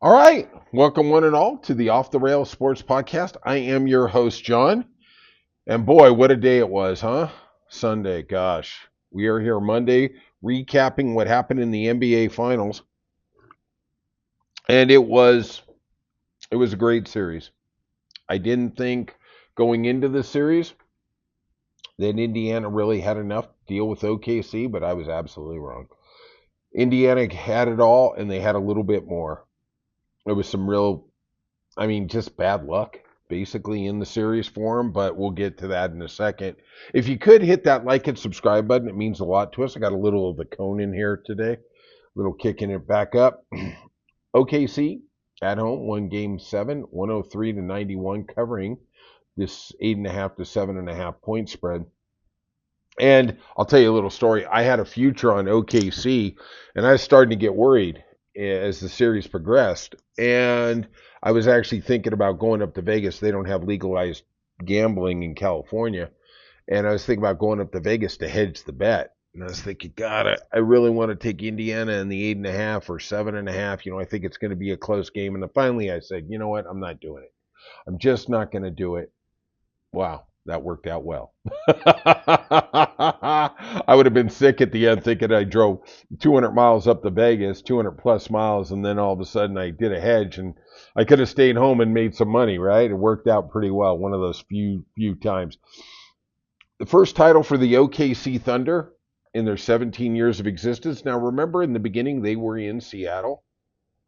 All right. Welcome, one and all, to the Off the Rails Sports Podcast. I am your host, John. And boy, what a day it was, huh? Sunday. Gosh. We are here Monday recapping what happened in the NBA Finals. And it was a great series. I didn't think going into the series that Indiana really had enough to deal with OKC, but I was absolutely wrong. Indiana had it all, and they had a little bit more. There was some real just bad luck basically in the series for him, but we'll get to that in a second. If you could hit that like and subscribe button, it means a lot to us. I got a little of the cone in here today, a little kicking it back up. OKC at home won game 7, 103-91, covering this 8.5 to 7.5 point spread. And I'll tell you a little story. I had a future on OKC, and I was starting to get worried as the series progressed. And I was actually thinking about going up to Vegas. They don't have legalized gambling in California. And I was thinking about going up to Vegas to hedge the bet. And I was thinking, God, I really want to take Indiana in the 8.5 or 7.5. I think it's going to be a close game. And then finally I said, you know what? I'm not doing it. I'm just not going to do it. Wow, that worked out well. I would have been sick at the end thinking I drove 200 miles up to Vegas, 200 plus miles, and then all of a sudden I did a hedge and I could have stayed home and made some money, right? It worked out pretty well, one of those few times. The first title for the OKC Thunder in their 17 years of existence. Now, remember in the beginning, they were in Seattle.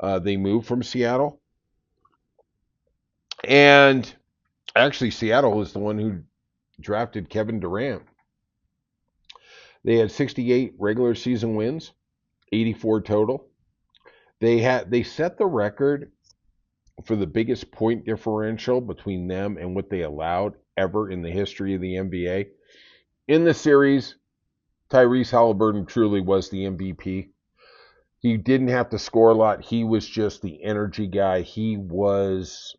They moved from Seattle. And actually, Seattle was the one who drafted Kevin Durant. They had 68 regular season wins, 84 total. They set the record for the biggest point differential between them and what they allowed ever in the history of the NBA. In the series, Tyrese Halliburton truly was the MVP. He didn't have to score a lot. He was just the energy guy. He was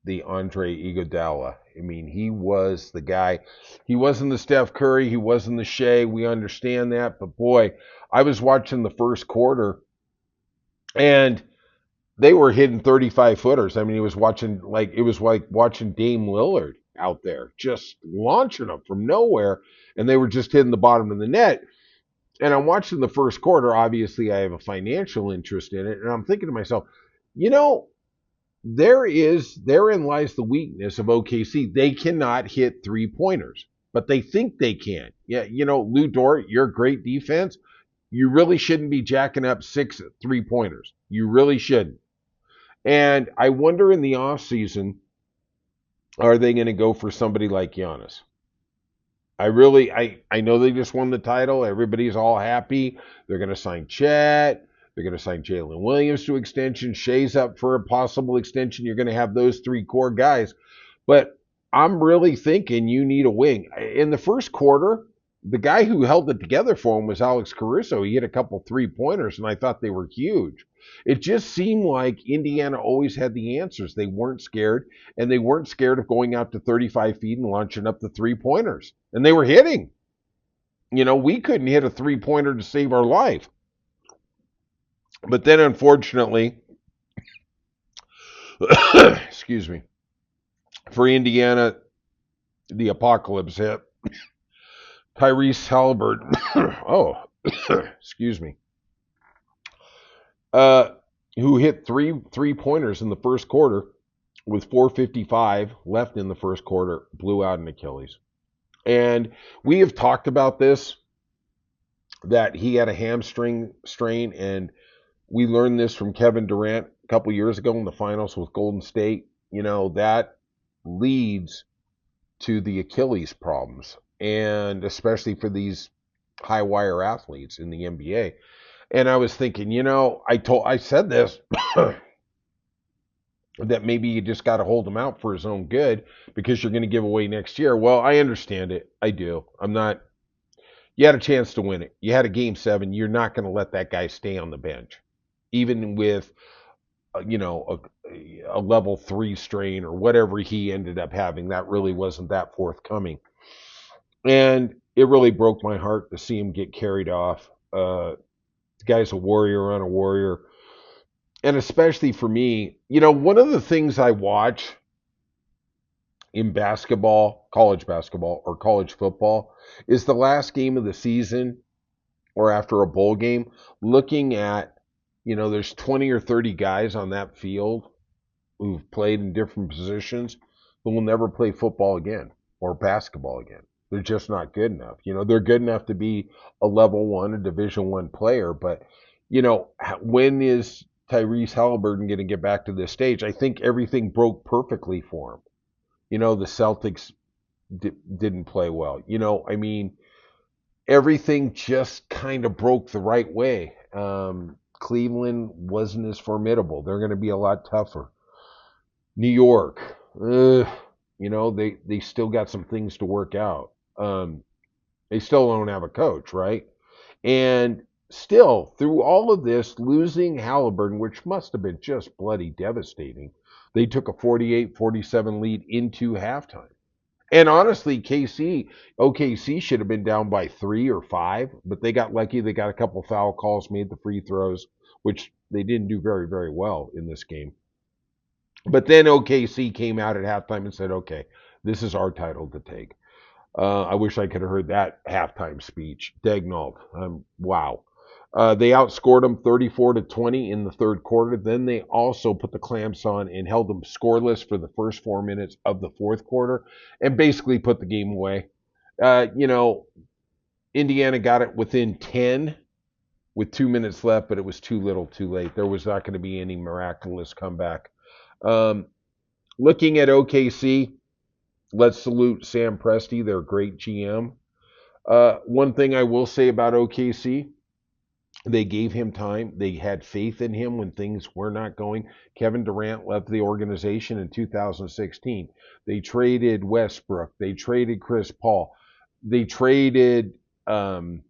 the Andre Iguodala. He was the guy. He wasn't the Steph Curry. He wasn't the Shea. We understand that. But boy, I was watching the first quarter, and they were hitting 35 footers. It was like watching Dame Lillard out there, just launching them from nowhere, and they were just hitting the bottom of the net. And I'm watching the first quarter. Obviously, I have a financial interest in it, and I'm thinking to myself, you know, therein lies the weakness of OKC. They cannot hit 3-pointers, but they think they can. Yeah, Lou Dort, you're great defense. You really shouldn't be jacking up 6 3-pointers. You really shouldn't. And I wonder in the offseason, are they going to go for somebody like Giannis? I know they just won the title. Everybody's all happy. They're going to sign Chet. They're going to sign Jalen Williams to extension. Shea's up for a possible extension. You're going to have those 3 core guys. But I'm really thinking you need a wing. In the first quarter, the guy who held it together for him was Alex Caruso. He hit a couple 3-pointers, and I thought they were huge. It just seemed like Indiana always had the answers. They weren't scared, and they weren't scared of going out to 35 feet and launching up the 3-pointers. And they were hitting. We couldn't hit a 3-pointer to save our life. But then, unfortunately, excuse me, for Indiana, the apocalypse hit. Tyrese Halliburton, excuse me, who hit three pointers in the first quarter with 4:55 left in the first quarter, blew out an Achilles. And we have talked about this, that he had a hamstring strain, and we learned this from Kevin Durant a couple years ago in the finals with Golden State. That leads to the Achilles problems, and especially for these high wire athletes in the NBA. And I was thinking, I said this, that maybe you just got to hold him out for his own good because you're going to give away next year. Well, I understand it. I do. You had a chance to win it. You had a game 7. You're not going to let that guy stay on the bench, even with, a level 3 strain or whatever he ended up having. That really wasn't that forthcoming. And it really broke my heart to see him get carried off. The guy's a warrior on a warrior. And especially for me, one of the things I watch in basketball, college basketball, or college football is the last game of the season or after a bowl game, looking at, there's 20 or 30 guys on that field who've played in different positions who will never play football again or basketball again. They're just not good enough. They're good enough to be a level one, a division one player, but when is Tyrese Halliburton going to get back to this stage? I think everything broke perfectly for him. The Celtics didn't play well. I mean, everything just kind of broke the right way. Cleveland wasn't as formidable. They're going to be a lot tougher. New York, they still got some things to work out. They still don't have a coach, right? And still, through all of this, losing Halliburton, which must have been just bloody devastating, they took a 48-47 lead into halftime. And honestly, OKC should have been down by 3 or 5, but they got lucky. They got a couple foul calls, made the free throws, which they didn't do very, very well in this game. But then OKC came out at halftime and said, okay, this is our title to take. I wish I could have heard that halftime speech. Dagnall. Wow. They outscored them 34-20 in the third quarter. Then they also put the clamps on and held them scoreless for the first 4 minutes of the fourth quarter and basically put the game away. Uh, you know, Indiana got it within 10 with 2 minutes left, but it was too little too late. There was not going to be any miraculous comeback. Um, Looking at OKC, let's salute Sam Presti, their great GM. One thing I will say about OKC, they gave him time. They had faith in him when things were not going. Kevin Durant left the organization in 2016. They traded Westbrook. They traded Chris Paul. They traded, um,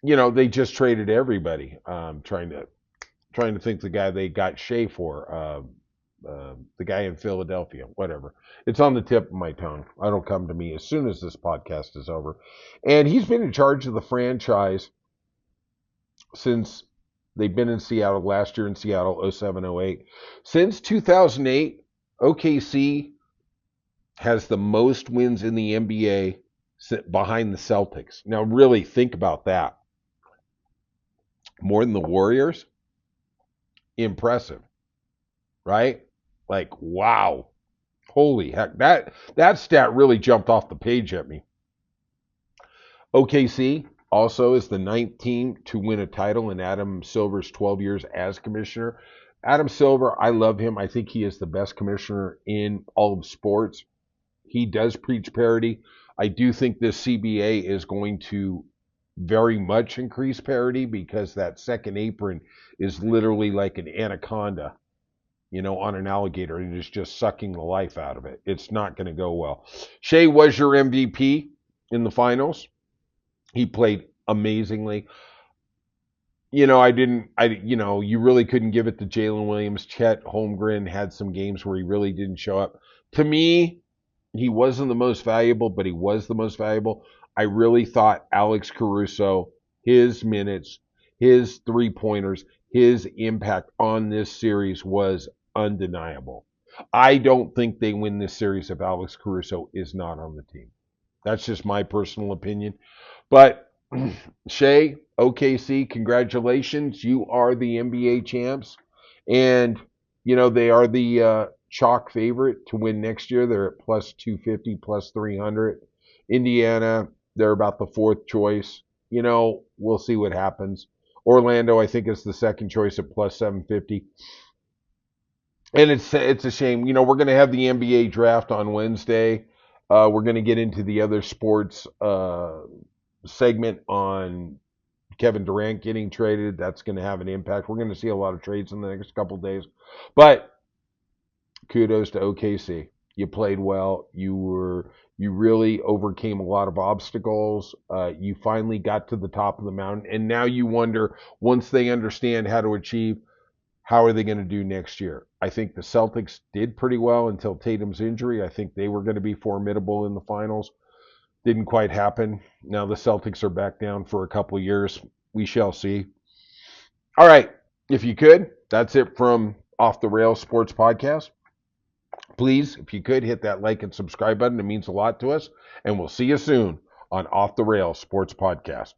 they just traded everybody. Trying to think the guy they got Shea for. The guy in Philadelphia, whatever. It's on the tip of my tongue. It'll come to me as soon as this podcast is over. And he's been in charge of the franchise since they've been in Seattle last year in Seattle, 07-08. Since 2008, OKC has the most wins in the NBA behind the Celtics. Now, really think about that. More than the Warriors? Impressive, right? Like, wow. Holy heck. That stat really jumped off the page at me. OKC also is the ninth team to win a title in Adam Silver's 12 years as commissioner. Adam Silver, I love him. I think he is the best commissioner in all of sports. He does preach parity. I do think this CBA is going to very much increase parity because that second apron is literally like an anaconda, on an alligator, and is just sucking the life out of it. It's not going to go well. Shea was your MVP in the finals. He played amazingly. You really couldn't give it to Jalen Williams. Chet Holmgren had some games where he really didn't show up. To me, he wasn't the most valuable, but he was the most valuable. I really thought Alex Caruso, his minutes, his three-pointers, his impact on this series was undeniable. I don't think they win this series if Alex Caruso is not on the team. That's just my personal opinion. But Shea, OKC, congratulations. You are the NBA champs. And, they are the chalk favorite to win next year. They're at plus 250, plus 300. Indiana, they're about the fourth choice. We'll see what happens. Orlando, I think, is the second choice at plus 750. And it's a shame. We're going to have the NBA draft on Wednesday. We're going to get into the other sports segment on Kevin Durant getting traded. That's going to have an impact. We're going to see a lot of trades in the next couple of days. But kudos to OKC. You played well. You really overcame a lot of obstacles. You finally got to the top of the mountain, and now you wonder, once they understand how to achieve, how are they going to do next year? I think the Celtics did pretty well until Tatum's injury. I think they were going to be formidable in the finals. Didn't quite happen. Now the Celtics are back down for a couple of years. We shall see. All right. if you could, that's it from Off the Rails Sports Podcast. Please, if you could, hit that like and subscribe button. It means a lot to us. And we'll see you soon on Off the Rails Sports Podcast.